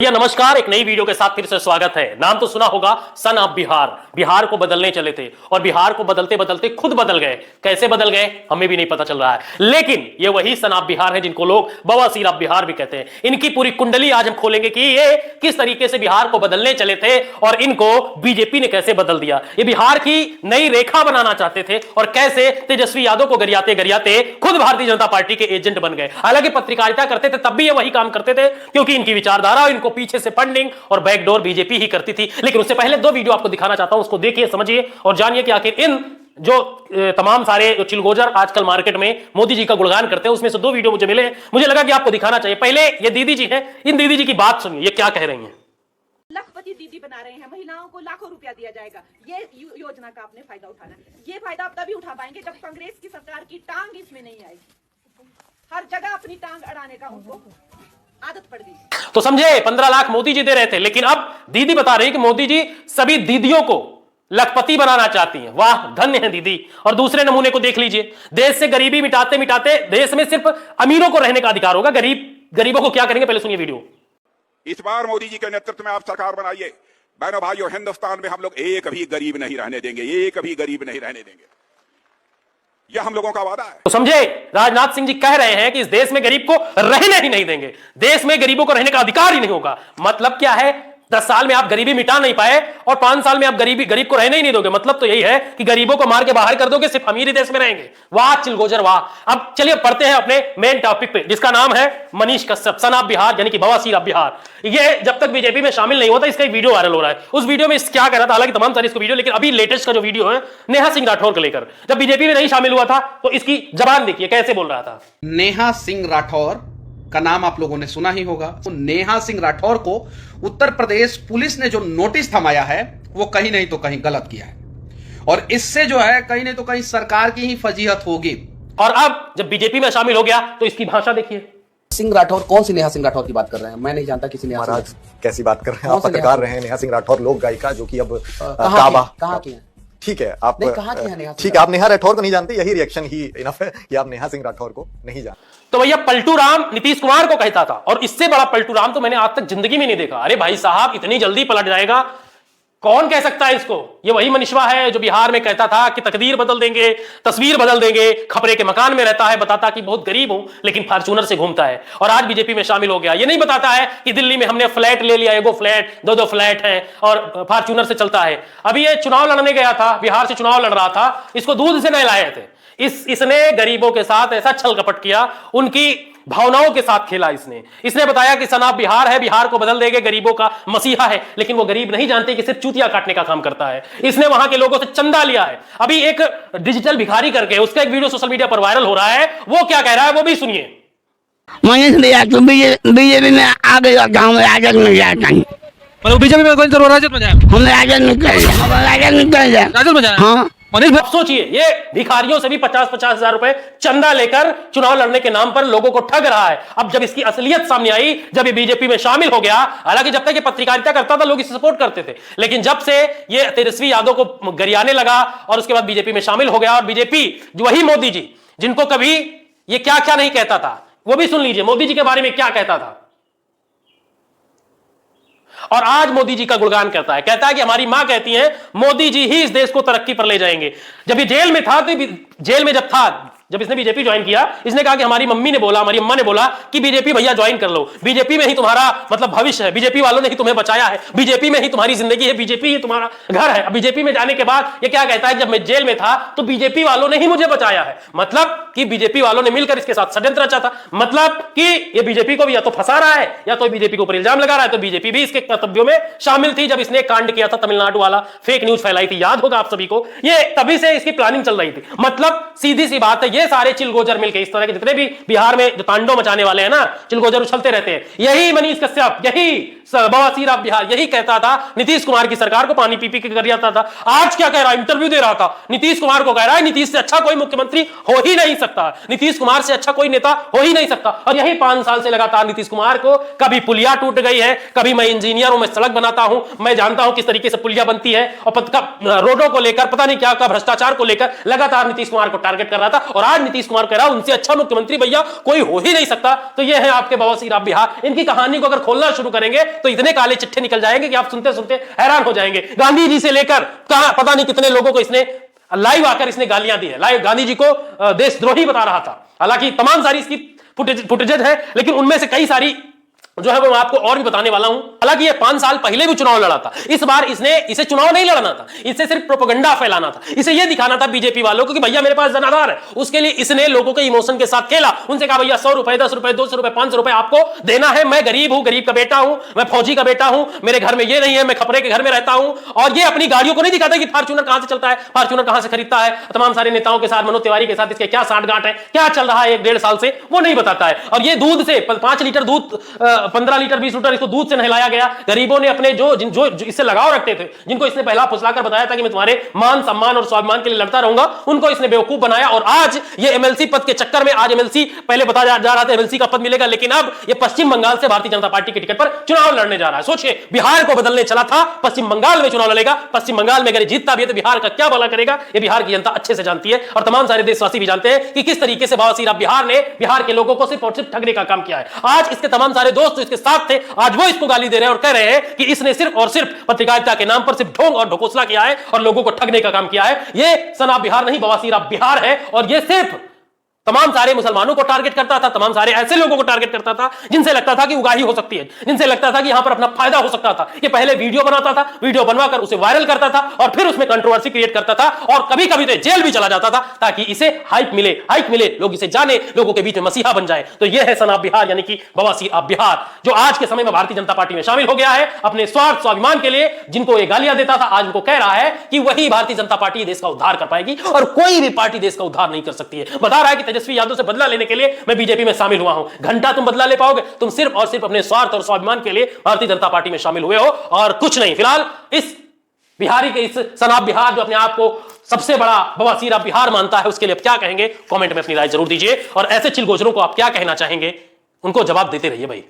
भैया नमस्कार, एक नई वीडियो के साथ फिर से स्वागत है। नाम तो सुना होगा, सन ऑफ बिहार। बिहार को बदलने चले थे और बिहार को बदलते बदलते खुद बदल गए। कैसे बदल गए हमें भी नहीं पता चल रहा है, लेकिन ये वही सन ऑफ बिहार है जिनको लोग बवासीर ऑफ बिहार भी कहते हैं। इनकी पूरी कुंडली आज हम खोलेंगे कि ये किस तरीके से बिहार को बदलने चले थे और इनको बीजेपी ने कैसे बदल दिया। ये बिहार की नई रेखा बनाना चाहते थे और कैसे तेजस्वी यादव को गरियाते गरियाते खुद भारतीय जनता पार्टी के एजेंट बन गए। हालांकि पत्रकारिता करते थे तब भी ये वही काम करते थे, क्योंकि इनकी विचारधारा, इनको पीछे से फंडिंग और बैकडोर बीजेपी ही करती थी। लेकिन उससे पहले दो वीडियो आपको दिखाना चाहता हूं, उसको देखिए, समझिए और जानिए कि आखिर इन जो तमाम सारे जो चिलगोजर आजकल मार्केट में मोदी जी का गुणगान करते हैं, उसमें से दो वीडियो मुझे मिले, मुझे लगा कि आपको दिखाना चाहिए। पहले ये दीदी जी हैं, इन दीदी जी की बात सुनिए, ये क्या कह रही हैं। लखपति दीदी बना रहे हैं, महिलाओं को लाखों रुपया दिया जाएगा। ये योजना का आपने फायदा उठाना है। ये फायदा आप तभी उठा पाएंगे जब कांग्रेस की सरकार की टांग इसमें नहीं आएगी। हर जगह अपनी टांग अड़ाने का उनको आदत पड़ गई। तो समझे, 15 लाख मोदी जी दे रहे थे, लेकिन अब दीदी बता रही कि मोदी जी सभी दीदियों को लखपति बनाना चाहती हैं। वाह, धन्य है दीदी। और दूसरे नमूने को देख लीजिए, देश से गरीबी मिटाते मिटाते देश में सिर्फ अमीरों को रहने का अधिकार होगा, गरीबों को क्या करेंगे, पहले सुनिए वीडियो। इस बार मोदी जी के नेतृत्व में आप सरकार बनाइए। बहनों भाइयों, हिंदुस्तान में हम लोग एक भी गरीब नहीं रहने देंगे, एक भी गरीब नहीं रहने देंगे। यह हम लोगों का वादा है। तो समझे, राजनाथ सिंह जी कह रहे हैं कि इस देश में गरीब को रहने ही नहीं देंगे, देश में गरीबों को रहने का अधिकार ही नहीं होगा। मतलब क्या है, 10 साल में आप गरीबी मिटा नहीं पाए और 5 साल में आप गरीब को रहने ही नहीं दोगे। मतलब तो यही है कि गरीबों को मार के बाहर कर दोगे, सिर्फ अमीर ही देश में रहेंगे। वाह चिलगोजर वाह। अब चलिए पढ़ते हैं अपने मेन टॉपिक पे, जिसका नाम है मनीष कश्यप, सन ऑफ बिहार, यानी कि बवासीर ऑफ बिहार। ये जब तक बीजेपी में शामिल नहीं होता, इसका एक वीडियो वायरल हो रहा है। उस वीडियो में क्या कह रहा था, हालांकि तमाम सारी इसको वीडियो, लेकिन अभी लेटेस्ट का जो वीडियो है नेहा सिंह राठौर को लेकर, जब बीजेपी में नहीं शामिल हुआ था तो इसकी जबान देखिए कैसे बोल रहा था। नेहा सिंह राठौर का नाम आप लोगों ने सुना ही होगा। तो नेहा सिंह राठौर को उत्तर प्रदेश पुलिस ने जो नोटिस थमाया है वो कहीं नहीं तो कहीं गलत किया है, और इससे जो है कहीं नहीं तो कहीं सरकार की ही फजीहत होगी। और अब जब बीजेपी में शामिल हो गया तो इसकी भाषा देखिए। सिंह राठौर, कौन सी नेहा सिंह राठौर की बात कर रहे हैं? मैं नहीं जानता किसी नेहा सिंह। महाराज कैसी बात कर रहे हैं आप, पत्रकार रहे हैं। नेहा सिंह राठौर लोक गायिका, जो कि अब कहाँ की है? ठीक है, आप ठीक है, आप नेहा राठौर को नहीं जानते, यही रिएक्शन ही इनफ है कि आप नेहा सिंह राठौर को नहीं जानते। तो भैया पलटू राम नीतीश कुमार को कहता था, और इससे बड़ा पलटू राम तो मैंने आज तक जिंदगी में नहीं देखा। अरे भाई साहब, इतनी जल्दी पलट जाएगा, कौन कह सकता है इसको? ये वही मनीषवा है जो बिहार में कहता था कि तकदीर बदल देंगे, तस्वीर बदल देंगे, खपरे के मकान में रहता है, बताता कि बहुत गरीब हूं लेकिन फॉर्च्यूनर से घूमता है, और आज बीजेपी में शामिल हो गया। ये नहीं बताता है कि दिल्ली में हमने फ्लैट ले लिया, एगो फ्लैट, दो फ्लैट है और फॉर्च्यूनर से चलता है। अभी ये चुनाव लड़ने गया था, बिहार से चुनाव लड़ रहा था, इसको दूध से नहलाए थे। इसने गरीबों के साथ ऐसा छल कपट किया, उनकी भावनाओं के साथ खेला। इसने बताया कि सन ऑफ बिहार है, बिहार को बदल देंगे, गरीबों का मसीहा है, लेकिन वो गरीब नहीं जानते कि सिर्फ चूतिया काटने का काम करता है। इसने वहां के लोगों से चंदा लिया है। अभी एक डिजिटल भिखारी करके उसका एक वीडियो सोशल मीडिया पर वायरल हो रहा है, वो क्या कह रहा है वो भी सुनिए। बीजेपी में आ गई और गाँव में राजद में जाता हूँ। बीजेपी में कौन सा राजद में जाए? हम राजद निकल जाए। राजद में जाए? हाँ। अब सोचिए, ये भिखारियों से भी 50-50 हजार रुपए चंदा लेकर चुनाव लड़ने के नाम पर लोगों को ठग रहा है। अब जब इसकी असलियत सामने आई, जब ये बीजेपी में शामिल हो गया, हालांकि जब तक ये पत्रकारिता करता था लोग इसे सपोर्ट करते थे, लेकिन जब से ये तेजस्वी यादव को गरियाने लगा और उसके बाद बीजेपी में शामिल हो गया, और बीजेपी वही मोदी जी जिनको कभी ये क्या क्या नहीं कहता था, वो भी सुन लीजिए मोदी जी के बारे में क्या कहता था, और आज मोदी जी का गुणगान करता है। कहता है कि हमारी मां कहती है मोदी जी ही इस देश को तरक्की पर ले जाएंगे। जब ये जेल में था, तो जेल में जब इसने बीजेपी ज्वाइन किया, इसने कहा कि हमारी मम्मी ने बोला, हमारी अम्मा ने बोला कि बीजेपी भैया ज्वाइन कर लो, बीजेपी में ही तुम्हारा मतलब भविष्य है, बीजेपी वालों ने ही तुम्हें बचाया है, बीजेपी में ही तुम्हारी जिंदगी है, बीजेपी ही तुम्हारा घर है। बीजेपी में जाने के बाद ये क्या कहता है, जब मैं जेल में था तो बीजेपी वालों ने ही मुझे बचाया है। मतलब कि बीजेपी वालों ने मिलकर इसके साथ षड्यंत्र रचा था। मतलब कि ये बीजेपी को भी या तो फंसा रहा है या तो बीजेपी के ऊपर इल्जाम लगा रहा है। तो बीजेपी भी इसके कर्तव्यों में शामिल थी जब इसने कांड किया था, तमिलनाडु वाला फेक न्यूज फैलाई थी, याद होगा आप सभी को। ये तभी से इसकी प्लानिंग चल रही थी। मतलब सीधी सी बात है, ये सारे चिलगोजर मिलके, इस तरह के जितने भी बिहार में जो तांडव मचाने वाले हैं ना, चिलगोजर उछलते रहते हैं, यही मनीष कश्यप, यही बवासीर ऑफ बिहार, यही कहता था नीतीश कुमार की सरकार को पानी पी पी के कर जाता था। आज क्या कह रहा है, इंटरव्यू दे रहा था, नीतीश कुमार को कह रहा है नीतीश से अच्छा कोई मुख्यमंत्री हो ही नहीं सकता, नीतीश कुमार से अच्छा कोई नेता हो ही नहीं सकता। और यही 5 साल से लगातार नीतीश कुमार को, कभी पुलिया टूट गई है, कभी मैं इंजीनियर हूं, मैं सड़क बनाता हूं, मैं जानता हूं किस तरीके से पुलिया बनती है, और रोडों को लेकर पता नहीं क्या भ्रष्टाचार को लेकर लगातार नीतीश कुमार को टारगेट कर रहा था। और आज नीतीश कुमार कह रहा है उनसे अच्छा मुख्यमंत्री भैया कोई हो ही नहीं सकता। तो ये है आपके बवासीर ऑफ बिहार। इनकी कहानी को अगर खोलना शुरू करेंगे तो इतने काले चिट्ठे निकल जाएंगे कि आप सुनते सुनते हैरान हो जाएंगे। गांधी जी से लेकर कहां पता नहीं कितने लोगों को इसने लाइव आकर इसने गालियां दी है। लाइव गांधी जी को देशद्रोही बता रहा था। हालांकि तमाम सारी इसकी फुटेजेज है, लेकिन उनमें से कई सारी जो है वो मैं आपको और भी बताने वाला हूं। हालांकि ये 5 साल पहले भी चुनाव लड़ा था। इस बार इसे चुनाव नहीं लड़ना था, इसे सिर्फ प्रोपेगेंडा फैलाना था। इसे ये दिखाना था बीजेपी वालों को कि भैया मेरे पास जनाधार है। उसके लिए इसने लोगों के इमोशन के साथ खेला। उनसे कहा भैया 100 रुपए, 10 रुपए, 200 रुपए, 500 रुपए आपको देना है। मैं गरीब हूं, गरीब का बेटा हूं, मैं फौजी का बेटा हूं, मेरे घर में ये नहीं है, मैं खपरे के घर में रहता हूं। और ये अपनी गाड़ियों को नहीं दिखाता कि फॉर्च्यूनर कहां से चलता है, फॉर्च्यूनर कहां से खरीदता है। तमाम सारे नेताओं के साथ, मनोज तिवारी के साथ इसके क्या साठगांठ है, क्या चल रहा है 1-1.5 साल से, वो नहीं बताता है। और ये दूध से 5 लीटर दूध, 15 लीटर 20 लीटर इसको दूध से नहलाया गया। गरीबों ने अपने जो इससे लगाव रखते थे, जिनको इसने पहला फुसलाकर बताया था कि मैं तुम्हारे मान सम्मान और स्वाभिमान के लिए लड़ता रहूंगा, उनको इसने बेवकूफ बनाया। और आज ये एमएलसी पद के चक्कर में, आज एमएलसी पहले बताया जा रहा था एमएलसी का पद मिलेगा, लेकिन अब ये पश्चिम बंगाल से भारतीय जनता पार्टी के टिकट पर चुनाव लड़ने जा रहा है। सोचिए, बिहार को बदलने चला था, पश्चिम बंगाल में चुनाव लड़ेगा। पश्चिम बंगाल में अगर जीतता भी है तो बिहार का क्या भला करेगा, ये बिहार की जनता अच्छे से जानती है। और तमाम सारे देशवासी भी जानते हैं कि किस तरीके से बवासीर बिहार ने बिहार के लोगों को सिर्फ और सिर्फ ठगने का काम किया है। आज इसके तमाम सारे दोस्त इसके साथ थे, आज वो इसको गाली दे रहे हैं और कह रहे हैं कि इसने सिर्फ और सिर्फ पत्रकारिता के नाम पर सिर्फ ढोंग और ढकोसला किया है और लोगों को ठगने का काम किया है। ये सनाब बिहार नहीं, बवासीर बिहार है। और ये सिर्फ तमाम सारे मुसलमानों को टारगेट करता था, तमाम सारे ऐसे लोगों को टारगेट करता था जिनसे लगता था कि उगाही हो सकती है, जिनसे लगता था कि यहां पर अपना फायदा हो सकता था। ये पहले वीडियो बनाता था, वीडियो बनवाकर उसे वायरल करता था और फिर उसमें कंट्रोवर्सी क्रिएट करता था और कभी कभी तो जेल भी चला जाता था ताकि इसे हाइप मिले, लोग इसे जाने, लोगों के बीच में मसीहा बन जाए। तो यह है सनाब बिहार, यानी कि बवासीर अब बिहार, जो आज के समय में भारतीय जनता पार्टी में शामिल हो गया है। अपने स्वार्थ स्वाभिमान के लिए जिनको ये गालियां देता था, आज उनको कह रहा है कि वही भारतीय जनता पार्टी देश का उद्धार कर पाएगी और कोई भी पार्टी देश का उद्धार नहीं कर सकती है। बता रहा है कि तेजस्वी यादव से बदला लेने के लिए मैं बीजेपी में शामिल हुआ हूं। घंटा तुम बदला ले पाओगे? तुम सिर्फ और सिर्फ अपने स्वार्थ और स्वाभिमान के लिए भारतीय जनता पार्टी में शामिल हुए हो और कुछ नहीं। फिलहाल इस बिहारी के, इस सनाब बिहार जो अपने आप को सबसे बड़ा बवासीर बिहार मानता है, उसके लिए आप क्या कहेंगे? कमेंट में अपनी राय जरूर दीजिए और ऐसे चिलगोजरों को आप क्या कहना चाहेंगे, उनको जवाब देते रहिए भाई।